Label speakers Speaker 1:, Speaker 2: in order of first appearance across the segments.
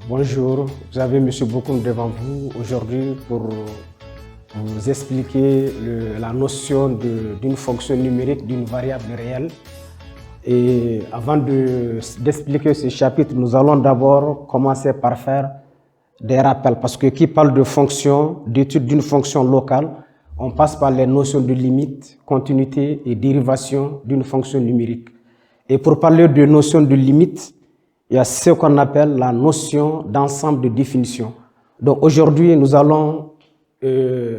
Speaker 1: Bonjour, vous avez M. Bokoum devant vous aujourd'hui pour vous expliquer la notion d'une fonction numérique, d'une variable réelle. Et avant d'expliquer ce chapitre, nous allons d'abord commencer par faire des rappels. Parce que qui parle de fonction, d'étude d'une fonction locale, on passe par les notions de limite, continuité et dérivation d'une fonction numérique. Et pour parler de notion de limite, il y a ce qu'on appelle la notion d'ensemble de définition. Donc aujourd'hui, nous allons,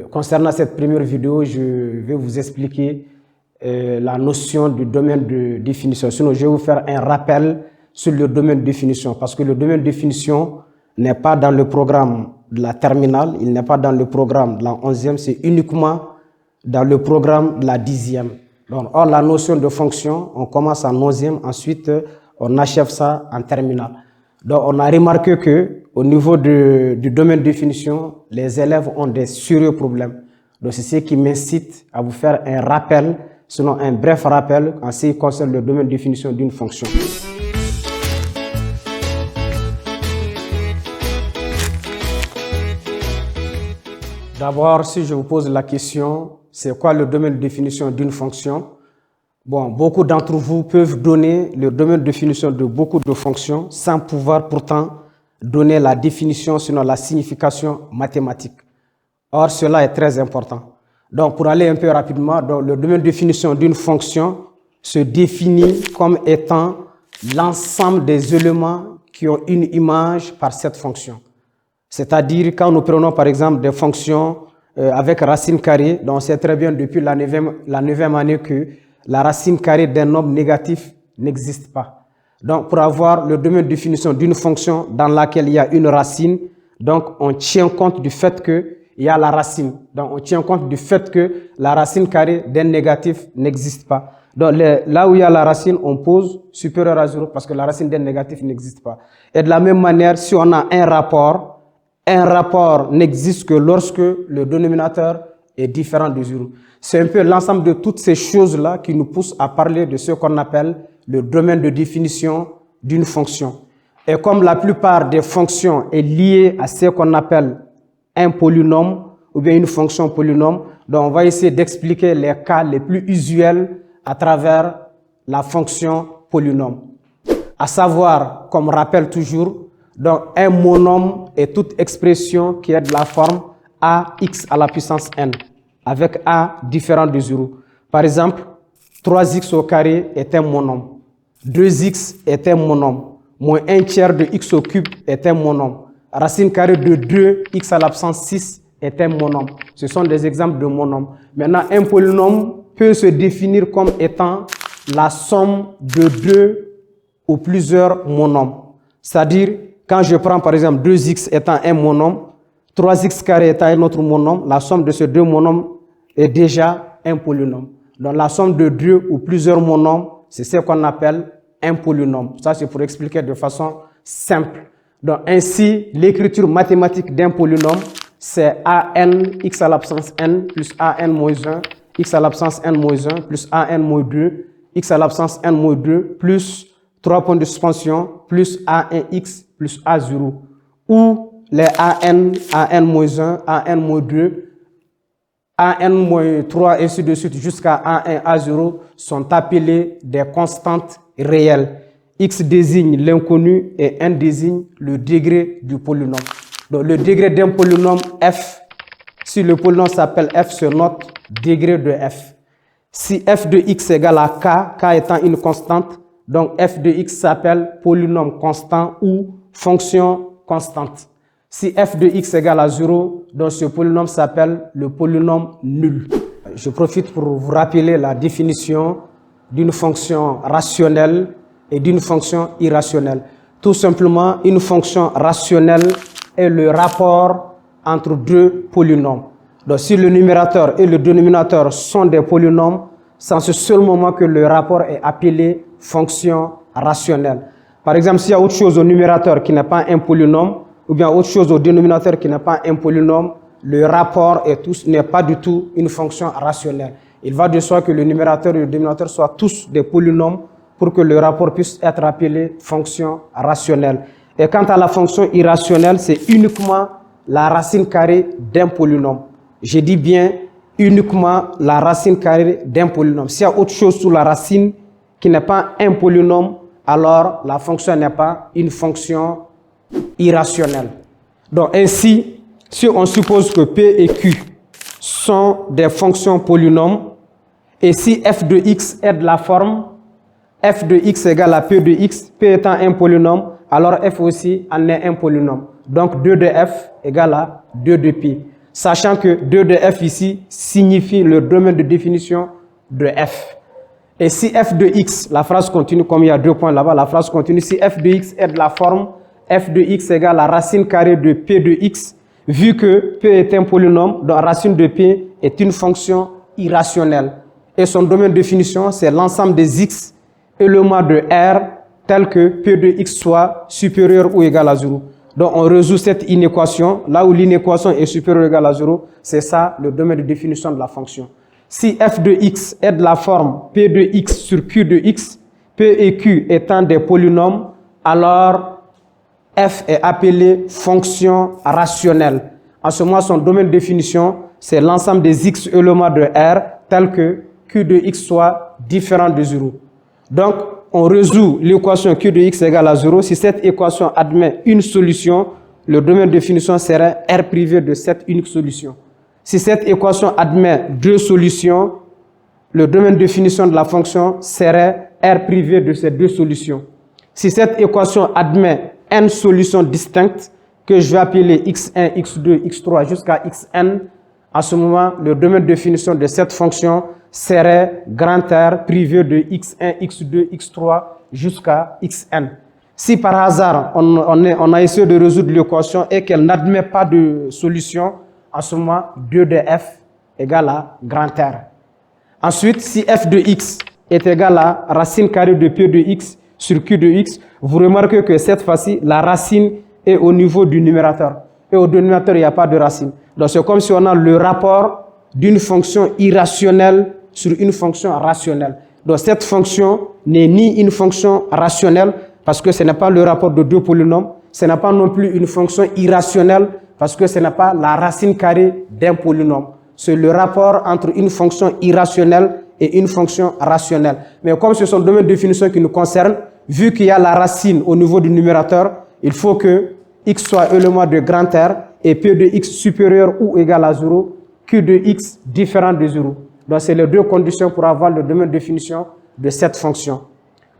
Speaker 1: concernant cette première vidéo, je vais vous expliquer la notion du domaine de définition. Sinon, je vais vous faire un rappel sur le domaine de définition, parce que le domaine de définition n'est pas dans le programme de la terminale, il n'est pas dans le programme de la 11e, c'est uniquement dans le programme de la 10e. Donc, or, la notion de fonction, on commence en 11e, ensuite, on achève ça en terminale. Donc, on a remarqué que au niveau du domaine de définition, les élèves ont des sérieux problèmes. Donc, c'est ce qui m'incite à vous faire un rappel, sinon un bref rappel, en ce qui concerne le domaine de définition d'une fonction. D'abord, si je vous pose la question, c'est quoi le domaine de définition d'une fonction? Bon, beaucoup d'entre vous peuvent donner le domaine de définition de beaucoup de fonctions sans pouvoir pourtant donner la définition, sinon la signification mathématique. Or, cela est très important. Donc, pour aller un peu rapidement, donc, le domaine de définition d'une fonction se définit comme étant l'ensemble des éléments qui ont une image par cette fonction. C'est-à-dire, quand nous prenons par exemple des fonctions avec racine carrée, donc on sait très bien depuis la 9e année que la racine carrée d'un nombre négatif n'existe pas. Donc, pour avoir le domaine de définition d'une fonction dans laquelle il y a une racine, donc on tient compte du fait qu'il y a la racine. Donc, on tient compte du fait que la racine carrée d'un négatif n'existe pas. Donc, là où il y a la racine, on pose supérieur à 0 parce que la racine d'un négatif n'existe pas. Et de la même manière, si on a un rapport n'existe que lorsque le dénominateur est différent de 0. C'est un peu l'ensemble de toutes ces choses-là qui nous poussent à parler de ce qu'on appelle le domaine de définition d'une fonction. Et comme la plupart des fonctions est liée à ce qu'on appelle un polynôme ou bien une fonction polynôme, donc on va essayer d'expliquer les cas les plus usuels à travers la fonction polynôme. À savoir, comme rappel toujours, donc un monôme est toute expression qui est de la forme ax à la puissance n, avec a différent de 0. Par exemple, 3x au carré est un monôme, 2x est un monôme, moins 1 tiers de x au cube est un monôme, racine carrée de 2x à la puissance 6 est un monôme. Ce sont des exemples de monômes. Maintenant, un polynôme peut se définir comme étant la somme de deux ou plusieurs monômes. C'est-à-dire, quand je prends par exemple 2x étant un monôme, 3x carré étant un autre monôme, la somme de ces deux monômes est déjà un polynôme. Donc la somme de deux ou plusieurs monômes, c'est ce qu'on appelle un polynôme. Ça, c'est pour expliquer de façon simple. Donc ainsi, l'écriture mathématique d'un polynôme, c'est an x à la puissance n plus an moins 1, x à la puissance n moins 1 plus an moins 2, x à la puissance n moins 2 plus 3 points de suspension plus a1x plus a0, où les an moins 1, an moins 2, an moins 3, ainsi de suite, jusqu'à a1, a0 sont appelés des constantes réelles. X désigne l'inconnu et n désigne le degré du polynôme. Donc le degré d'un polynôme f, si le polynôme s'appelle f, se note degré de f. Si f de x égale à k étant une constante, donc f de x s'appelle polynôme constant ou fonction constante. Si f de x égale à 0, donc ce polynôme s'appelle le polynôme nul. Je profite pour vous rappeler la définition d'une fonction rationnelle et d'une fonction irrationnelle. Tout simplement, une fonction rationnelle est le rapport entre deux polynômes. Donc si le numérateur et le dénominateur sont des polynômes, c'est en ce seul moment que le rapport est appelé fonction rationnelle. Par exemple, s'il y a autre chose au numérateur qui n'est pas un polynôme, ou bien autre chose au dénominateur qui n'est pas un polynôme, le rapport n'est pas du tout une fonction rationnelle. Il va de soi que le numérateur et le dénominateur soient tous des polynômes pour que le rapport puisse être appelé fonction rationnelle. Et quant à la fonction irrationnelle, c'est uniquement la racine carrée d'un polynôme. Je dis bien uniquement la racine carrée d'un polynôme. S'il y a autre chose sous la racine qui n'est pas un polynôme, alors la fonction n'est pas une fonction irrationnelle. Donc ainsi, si on suppose que P et Q sont des fonctions polynômes, et si f de x est de la forme f de x égale à p de x, p étant un polynôme, alors f aussi en est un polynôme. Donc 2 de f égale à 2 de p. Sachant que 2 de f ici signifie le domaine de définition de f. Et si f de x, la phrase continue, comme il y a 2 points là-bas, la phrase continue, si f de x est de la forme f de x égale à racine carrée de p de x, vu que p est un polynôme, donc racine de p est une fonction irrationnelle. Et son domaine de définition, c'est l'ensemble des x éléments de R tel que p de x soit supérieur ou égal à 0. Donc on résout cette inéquation, là où l'inéquation est supérieure ou égale à 0, c'est ça le domaine de définition de la fonction. Si f de x est de la forme p de x sur q de x, p et q étant des polynômes, alors f est appelé fonction rationnelle. En ce moment, son domaine de définition, c'est l'ensemble des x éléments de R tel que q de x soit différent de 0. Donc, on résout l'équation q de x égale à 0. Si cette équation admet une solution, le domaine de définition serait R privé de cette unique solution. Si cette équation admet 2 solutions, le domaine de définition de la fonction serait R privé de ces 2 solutions. Si cette équation admet n solutions distinctes, que je vais appeler x1, x2, x3 jusqu'à xn, à ce moment, le domaine de définition de cette fonction serait grand R privé de x1, x2, x3 jusqu'à xn. Si par hasard, on a essayé de résoudre l'équation et qu'elle n'admet pas de solution, à ce moment, 2 de f égale à grand R. Ensuite, si f de x est égal à racine carrée de p de x sur q de x, vous remarquez que cette fois-ci, la racine est au niveau du numérateur. Et au dénominateur, il n'y a pas de racine. Donc c'est comme si on a le rapport d'une fonction irrationnelle sur une fonction rationnelle. Donc cette fonction n'est ni une fonction rationnelle parce que ce n'est pas le rapport de 2 polynômes, ce n'est pas non plus une fonction irrationnelle parce que ce n'est pas la racine carrée d'un polynôme. C'est le rapport entre une fonction irrationnelle et une fonction rationnelle. Mais comme c'est son domaine de définition qui nous concerne, vu qu'il y a la racine au niveau du numérateur, il faut que x soit élément de grand R et p de x supérieur ou égal à 0, q de x différent de 0. Donc, c'est les 2 conditions pour avoir le domaine de définition de cette fonction.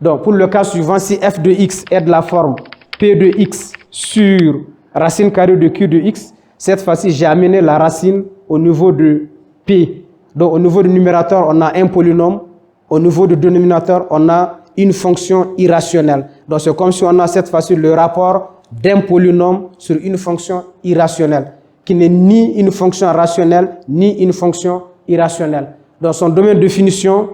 Speaker 1: Donc, pour le cas suivant, si f de x est de la forme p de x sur racine carrée de q de x, cette fois-ci, j'ai amené la racine au niveau de p. Donc, au niveau du numérateur, on a un polynôme. Au niveau du dénominateur, on a une fonction irrationnelle. Donc, c'est comme si on a cette fois-ci le rapport d'un polynôme sur une fonction irrationnelle, qui n'est ni une fonction rationnelle, ni une fonction irrationnelle. Dans son domaine de définition,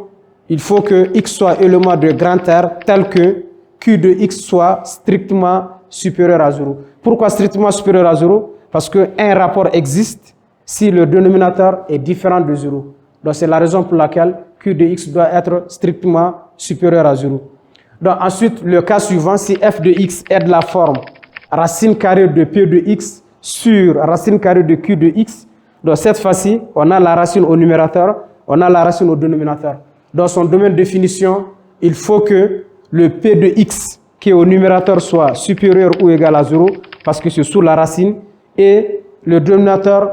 Speaker 1: il faut que x soit élément de grand R tel que q de x soit strictement supérieur à 0. Pourquoi strictement supérieur à 0? Parce qu'un rapport existe si le dénominateur est différent de 0. Donc c'est la raison pour laquelle q de x doit être strictement supérieur à 0. Donc ensuite, le cas suivant, si f de x est de la forme racine carrée de p de x sur racine carrée de q de x, donc cette fois-ci, on a la racine au numérateur, on a la racine au dénominateur. Dans son domaine de définition, il faut que le p de x qui est au numérateur soit supérieur ou égal à 0, parce que c'est sous la racine, et le dénominateur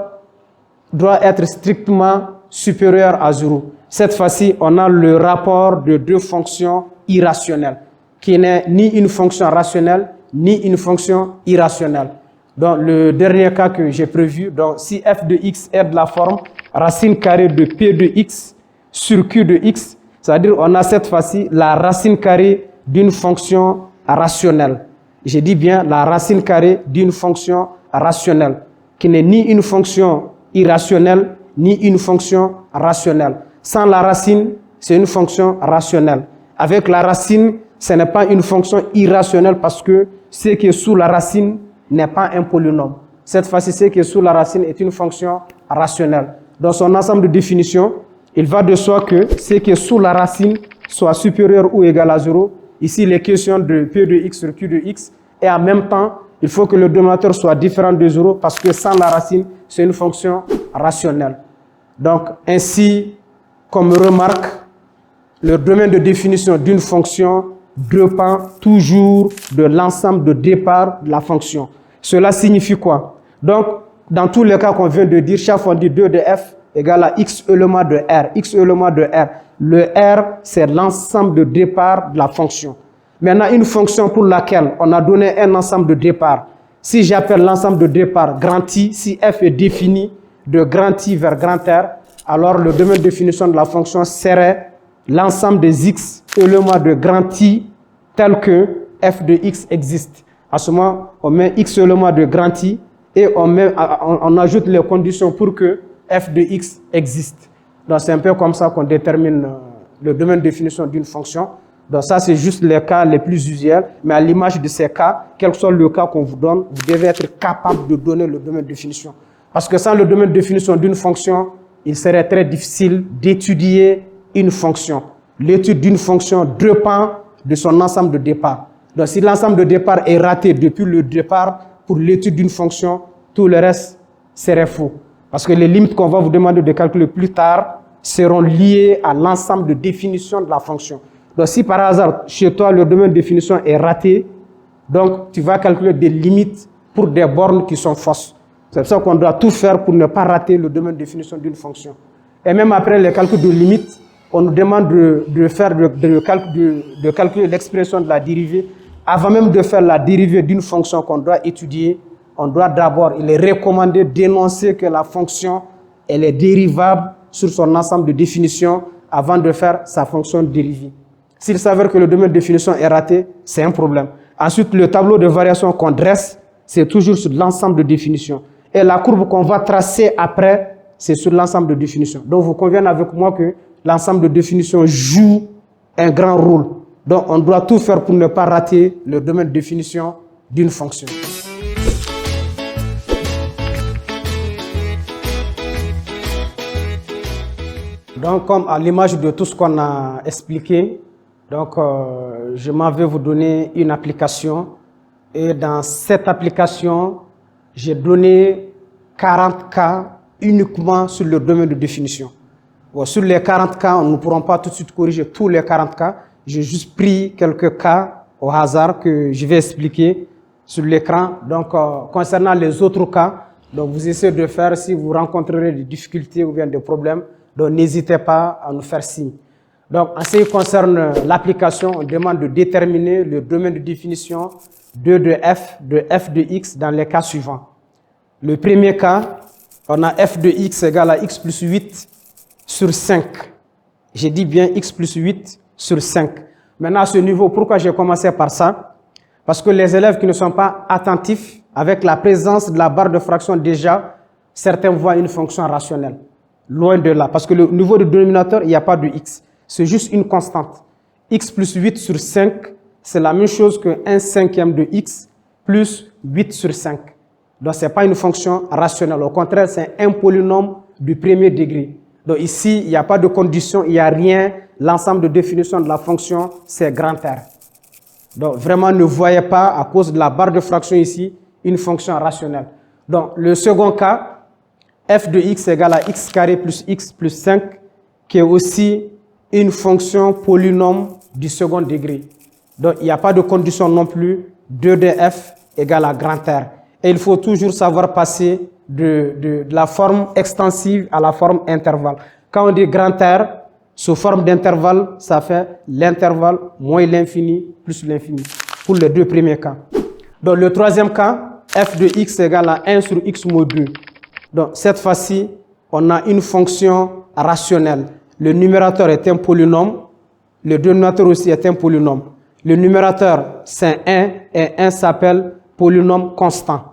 Speaker 1: doit être strictement supérieur à 0. Cette fois-ci, on a le rapport de 2 fonctions irrationnelles, qui n'est ni une fonction rationnelle, ni une fonction irrationnelle. Donc, le dernier cas que j'ai prévu, donc si f de x est de la forme racine carrée de p de x sur q de x, c'est-à-dire on a cette fois-ci la racine carrée d'une fonction rationnelle. J'ai dit bien la racine carrée d'une fonction rationnelle, qui n'est ni une fonction irrationnelle, ni une fonction rationnelle. Sans la racine, c'est une fonction rationnelle. Avec la racine, ce n'est pas une fonction irrationnelle parce que ce qui est sous la racine n'est pas un polynôme. Cette fois-ci, ce qui est sous la racine est une fonction rationnelle. Dans son ensemble de définitions, il va de soi que ce qui est sous la racine soit supérieur ou égal à 0. Ici, il est question de P de x sur Q de x. Et en même temps, il faut que le dénominateur soit différent de 0 parce que sans la racine, c'est une fonction rationnelle. Donc, ainsi, comme remarque, le domaine de définition d'une fonction dépend toujours de l'ensemble de départ de la fonction. Cela signifie quoi? Donc, dans tous les cas qu'on vient de dire, chaque fois on dit 2 de f égale à x élément de r. X élément de r. Le r, c'est l'ensemble de départ de la fonction. Maintenant, une fonction pour laquelle on a donné un ensemble de départ. Si j'appelle l'ensemble de départ grand I, si f est défini de grand I vers grand R, alors le domaine de définition de la fonction serait l'ensemble des x éléments de grand I tel que f de x existe. À ce moment, on met x éléments de grand I et on ajoute les conditions pour que f de x existe. Donc c'est un peu comme ça qu'on détermine le domaine de définition d'une fonction. Donc ça, c'est juste les cas les plus usuels. Mais à l'image de ces cas, quel que soit le cas qu'on vous donne, vous devez être capable de donner le domaine de définition. Parce que sans le domaine de définition d'une fonction, il serait très difficile d'étudier une fonction. L'étude d'une fonction dépend de son ensemble de départ. Donc si l'ensemble de départ est raté depuis le départ pour l'étude d'une fonction, tout le reste serait faux. Parce que les limites qu'on va vous demander de calculer plus tard seront liées à l'ensemble de définition de la fonction. Donc si par hasard, chez toi, le domaine de définition est raté, donc tu vas calculer des limites pour des bornes qui sont fausses. C'est pour ça qu'on doit tout faire pour ne pas rater le domaine de définition d'une fonction. Et même après les calculs de limites, on nous demande de calculer l'expression de la dérivée. Avant même de faire la dérivée d'une fonction qu'on doit étudier, on doit d'abord, il est recommandé d'énoncer que la fonction, elle est dérivable sur son ensemble de définitions avant de faire sa fonction dérivée. S'il s'avère que le domaine de définition est raté, c'est un problème. Ensuite, le tableau de variation qu'on dresse, c'est toujours sur l'ensemble de définitions. Et la courbe qu'on va tracer après, c'est sur l'ensemble de définitions. Donc, vous convenez avec moi que l'ensemble de définitions joue un grand rôle. Donc, on doit tout faire pour ne pas rater le domaine de définition d'une fonction. Donc, comme à l'image de tout ce qu'on a expliqué, donc, je m'en vais vous donner une application. Et dans cette application, j'ai donné 40 cas uniquement sur le domaine de définition. Bon, sur les 40 cas, nous ne pourrons pas tout de suite corriger tous les 40 cas. J'ai juste pris quelques cas au hasard que je vais expliquer sur l'écran. Donc, concernant les autres cas, donc vous essayez de faire si vous rencontrerez des difficultés ou bien des problèmes. Donc, n'hésitez pas à nous faire signe. Donc, en ce qui concerne l'application, on demande de déterminer le domaine de définition de f de x dans les cas suivants. Le premier cas, on a f de x égale à x plus 8 sur 5. J'ai dit bien x plus 8 sur 5. Maintenant, à ce niveau, pourquoi j'ai commencé par ça? Parce que les élèves qui ne sont pas attentifs, avec la présence de la barre de fraction déjà, certains voient une fonction rationnelle. Loin de là. Parce que le niveau de dénominateur, il n'y a pas de x. C'est juste une constante. X plus 8 sur 5, c'est la même chose que 1/5 de x plus 8 sur 5. Donc, ce n'est pas une fonction rationnelle. Au contraire, c'est un polynôme du premier degré. Donc, ici, il n'y a pas de condition, il n'y a rien. L'ensemble de définition de la fonction, c'est grand R. Donc, vraiment, ne voyez pas, à cause de la barre de fraction ici, une fonction rationnelle. Donc, le second cas, f de x égale à x carré plus x plus 5, qui est aussi une fonction polynôme du second degré. Donc, il n'y a pas de condition non plus. 2 de f égale à grand R. Et il faut toujours savoir passer de la forme extensive à la forme intervalle. Quand on dit grand R, sous forme d'intervalle, ça fait l'intervalle moins l'infini plus l'infini, pour les deux premiers cas. Donc, le troisième cas, f de x égale à 1 sur x moins 2. Donc, cette fois-ci, on a une fonction rationnelle. Le numérateur est un polynôme, le dénominateur aussi est un polynôme. Le numérateur, c'est 1, et 1 s'appelle polynôme constant.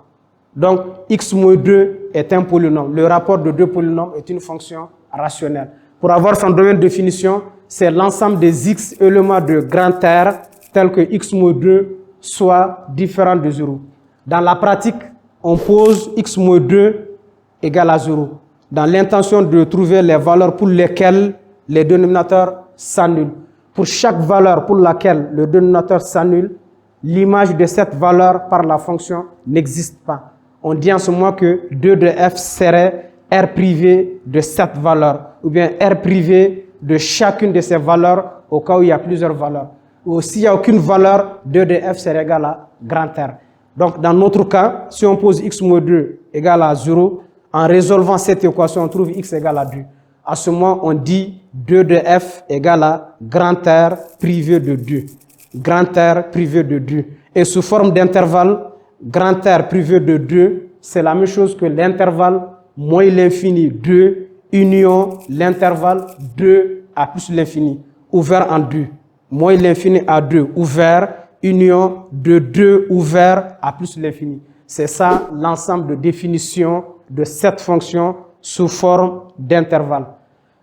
Speaker 1: Donc, x moins 2 est un polynôme. Le rapport de deux polynômes est une fonction rationnelle. Pour avoir son domaine de définition, c'est l'ensemble des x éléments de grand R tels que x moins 2 soit différent de 0. Dans la pratique, on pose x moins 2 égale à 0. Dans l'intention de trouver les valeurs pour lesquelles les dénominateurs s'annulent. pour chaque valeur pour laquelle le dénominateur s'annule, l'image de cette valeur par la fonction n'existe pas. On dit en ce moment que 2 de f serait R privé de cette valeur, ou bien R privé de chacune de ces valeurs au cas où il y a plusieurs valeurs. Ou s'il n'y a aucune valeur, 2 de f serait égal à grand R. Donc dans notre cas, si on pose x moins 2 égale à 0, en résolvant cette équation, on trouve x égale à 2. À ce moment, on dit 2 de f égale à grand R privé de 2. Grand R privé de 2. Et sous forme d'intervalle, grand R privé de 2, c'est la même chose que l'intervalle moins l'infini 2 union l'intervalle 2 à plus l'infini, ouvert en 2. Moins l'infini à 2, ouvert, union de 2 ouvert à plus l'infini. C'est ça l'ensemble de définitions de cette fonction sous forme d'intervalle.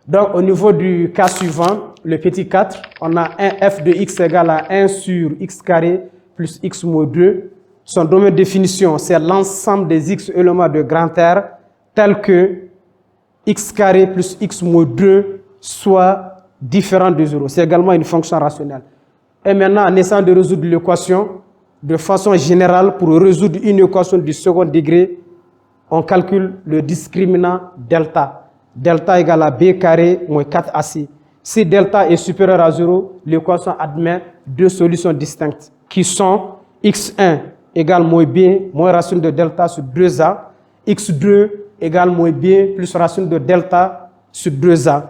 Speaker 1: Donc, au niveau du cas suivant, le petit 4, on a un f de x égale à 1 sur x carré plus x moins 2. Son domaine de définition, c'est l'ensemble des x éléments de grand R tel que x carré plus x moins 2 soit différent de 0. C'est également une fonction rationnelle. Et maintenant, en essayant de résoudre l'équation, de façon générale, pour résoudre une équation du second degré, on calcule le discriminant delta. Delta égale à b carré moins 4ac. Si delta est supérieur à 0, l'équation admet deux solutions distinctes qui sont x1 égale moins b moins racine de delta sur 2a, x2 égale moins b plus racine de delta sur 2a.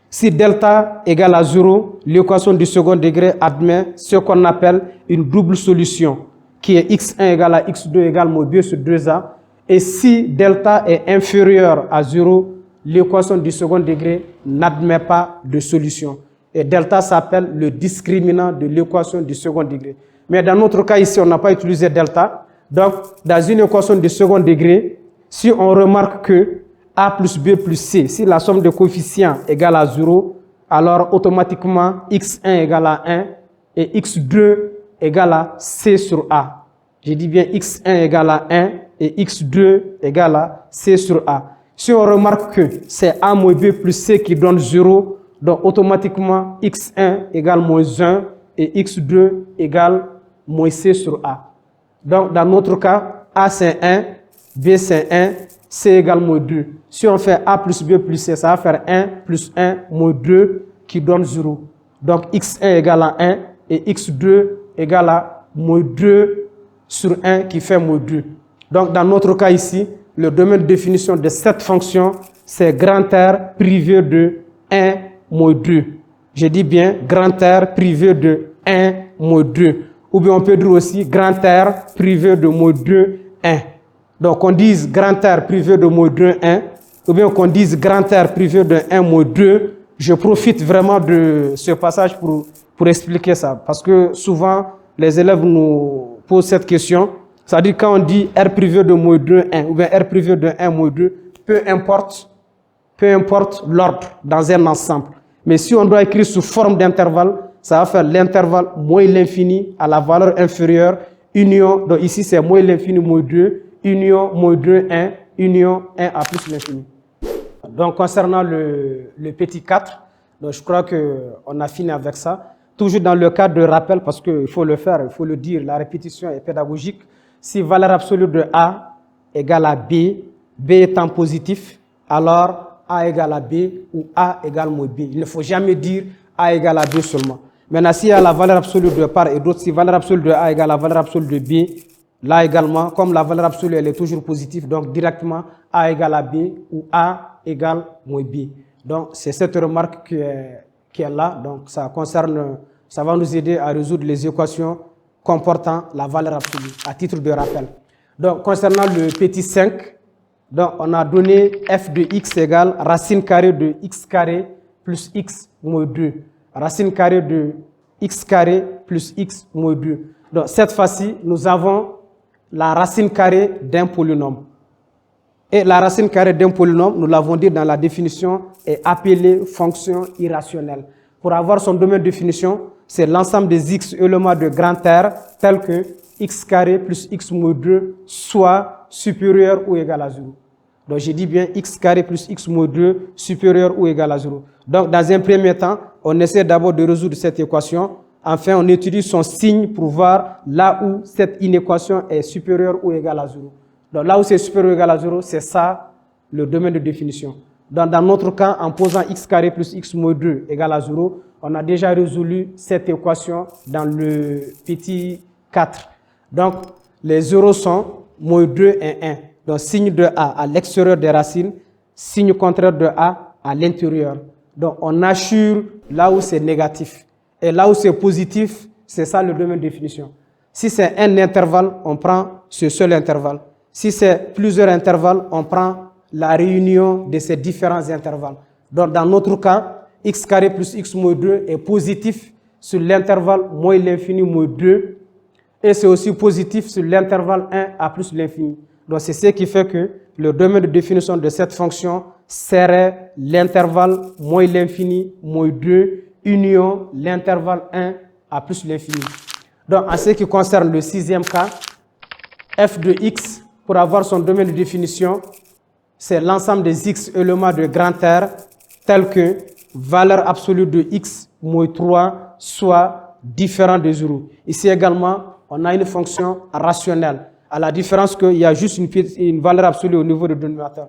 Speaker 1: Si delta égale à 0, l'équation du second degré admet ce qu'on appelle une double solution, qui est x1 égale à x2 égale moins b sur 2a. Et si delta est inférieur à 0, l'équation du second degré n'admet pas de solution. Et delta s'appelle le discriminant de l'équation du second degré. Mais dans notre cas ici, on n'a pas utilisé delta. Donc, dans une équation du second degré, si on remarque que a plus b plus c, si la somme de coefficients égale à 0, alors automatiquement x1 égale à 1 et x2 égale à c sur a. Je dis bien x1 égale à 1 et x2 égale à c sur a. Si on remarque que c'est a moins b plus c qui donne 0, donc automatiquement x1 égale moins 1 et x2 égale moins c sur a. Donc dans notre cas, a c'est 1, b c'est 1, c égale moins 2. Si on fait a plus b plus c, ça va faire 1 plus 1 moins 2 qui donne 0. Donc x1 égale à 1 et x2 égale à moins 2 sur 1 qui fait moins 2. Donc dans notre cas ici, le domaine de définition de cette fonction, c'est grand R privé de 1 moins 2. Je dis bien grand R privé de 1 moins 2. Ou bien on peut dire aussi grand R privé de moins 2, 1. Donc on dise grand R privé de moins 2, 1. Ou bien qu'on dise grand R privé de 1 moins 2. Je profite vraiment de ce passage pour expliquer ça. Parce que souvent, les élèves nous posent cette question. C'est-à-dire quand on dit R privé de moins 2, 1, ou bien R privé de 1 moins 2, peu importe l'ordre dans un ensemble. Mais si on doit écrire sous forme d'intervalle, ça va faire l'intervalle moins l'infini à la valeur inférieure, union, donc ici c'est moins l'infini moins 2, union moins 2, 1, union 1 à plus l'infini. Donc concernant le petit 4, donc je crois qu'on a fini avec ça. Toujours dans le cadre de rappel, parce qu'il faut le faire, il faut le dire, la répétition est pédagogique. Si valeur absolue de A égale à B, B étant positif, alors A égale à B ou A égale moins B. Il ne faut jamais dire A égale à B seulement. Maintenant, s'il y a la valeur absolue de part et d'autre, si valeur absolue de A égale à la valeur absolue de B, là également, comme la valeur absolue elle est toujours positive, donc directement A égale à B ou A égale moins B. Donc c'est cette remarque qui est là. Donc ça va nous aider à résoudre les équations comportant la valeur absolue, à titre de rappel. Donc, concernant le petit 5, donc, on a donné f de x égale racine carrée de x carré plus x moins 2. Racine carrée de x carré plus x moins 2. Donc, cette fois-ci, nous avons la racine carrée d'un polynôme. Et la racine carrée d'un polynôme, nous l'avons dit dans la définition, est appelée fonction irrationnelle. Pour avoir son domaine de définition, c'est l'ensemble des x éléments de grand R tels que x carré plus x moins 2 soit supérieur ou égal à 0. Donc, je dis bien x carré plus x moins 2 supérieur ou égal à 0. Donc, dans un premier temps, on essaie d'abord de résoudre cette équation. Enfin, on étudie son signe pour voir là où cette inéquation est supérieure ou égale à 0. Donc là où c'est supérieur ou égal à 0, c'est ça le domaine de définition. Donc, dans notre cas, en posant x carré plus x moins 2 égale à 0, on a déjà résolu cette équation dans le petit 4. Donc, les zéros sont moins 2 et 1. Donc, signe de a à l'extérieur des racines, signe contraire de a à l'intérieur. Donc, on assure là où c'est négatif. Et là où c'est positif, c'est ça le domaine de définition. Si c'est un intervalle, on prend ce seul intervalle. Si c'est plusieurs intervalles, on prend la réunion de ces différents intervalles. Donc, dans notre cas, x carré plus x moins 2 est positif sur l'intervalle moins l'infini moins 2. Et c'est aussi positif sur l'intervalle 1 à plus l'infini. Donc, c'est ce qui fait que le domaine de définition de cette fonction serait l'intervalle moins l'infini moins 2 union l'intervalle 1 à plus l'infini. Donc, en ce qui concerne le sixième cas, f de x, pour avoir son domaine de définition, c'est l'ensemble des x éléments de grand R tels que valeur absolue de x moins 3 soit différent de 0. Ici également, on a une fonction rationnelle, à la différence qu'il y a juste une valeur absolue au niveau du dénominateur.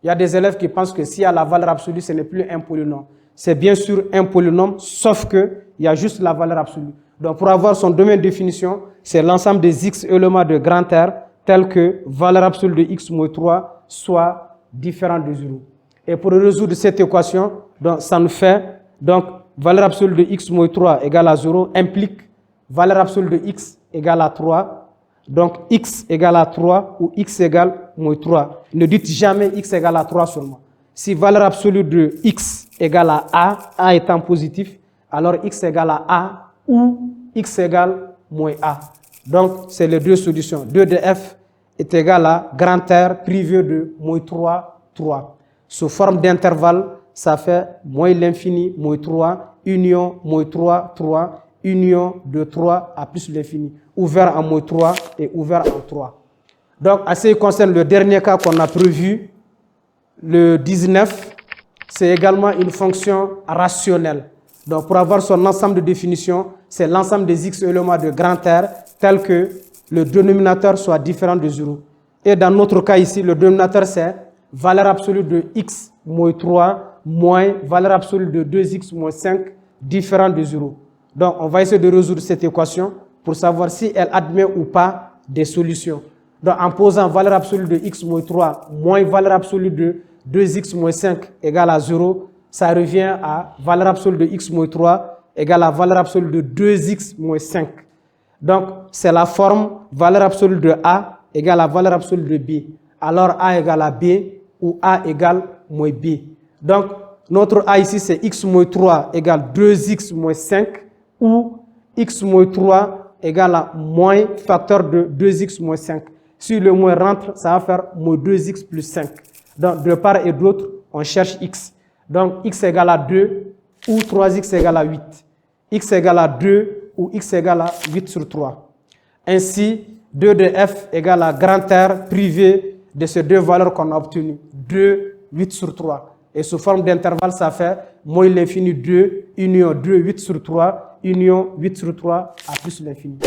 Speaker 1: Il y a des élèves qui pensent que s'il y a la valeur absolue, ce n'est plus un polynôme. C'est bien sûr un polynôme, sauf qu'il y a juste la valeur absolue. Donc, pour avoir son domaine de définition, c'est l'ensemble des x éléments de grand R tels que valeur absolue de x moins 3 soit différent de 0. Et pour résoudre cette équation, donc, ça nous fait donc, valeur absolue de x moins 3 égale à 0 implique valeur absolue de x égale à 3. Donc, x égale à 3 ou x égale moins 3. Ne dites jamais x égale à 3 seulement. Si valeur absolue de x égale à a étant positif, alors x égale à a ou x égale moins a. Donc, c'est les deux solutions. 2 de f est égal à grand R privé de moins 3, 3. Sous forme d'intervalle, ça fait moins l'infini, moins 3, union, moins 3, 3, union de 3 à plus l'infini. Ouvert en moins 3 et ouvert en 3. Donc, en ce qui concerne le dernier cas qu'on a prévu, le 19, c'est également une fonction rationnelle. Donc, pour avoir son ensemble de définition, c'est l'ensemble des x éléments de grand R tel que le dénominateur soit différent de 0. Et dans notre cas ici, le dénominateur c'est valeur absolue de x moins 3 moins valeur absolue de 2x moins 5 différent de 0. Donc, on va essayer de résoudre cette équation pour savoir si elle admet ou pas des solutions. Donc, en posant valeur absolue de x moins 3 moins valeur absolue de 2x moins 5 égale à 0, ça revient à valeur absolue de x moins 3 égale à valeur absolue de 2x moins 5. Donc, c'est la forme valeur absolue de a égale à valeur absolue de b. Alors, a égale à b ou a égale moins b. Donc, notre a ici, c'est x moins 3 égale 2x moins 5 ou x moins 3 égale à moins facteur de 2x moins 5. Si le moins rentre, ça va faire moins 2x plus 5. Donc, de part et d'autre, on cherche x. Donc, x égale à 2 ou 3x égale à 8. X égale à 2 ou x égale à 8 sur 3. Ainsi, 2 de f égale à grand R privé de ces deux valeurs qu'on a obtenues. 2, 8 sur 3. Et sous forme d'intervalle, ça fait moins l'infini 2, union 2, 8 sur 3, union 8 sur 3 à plus l'infini.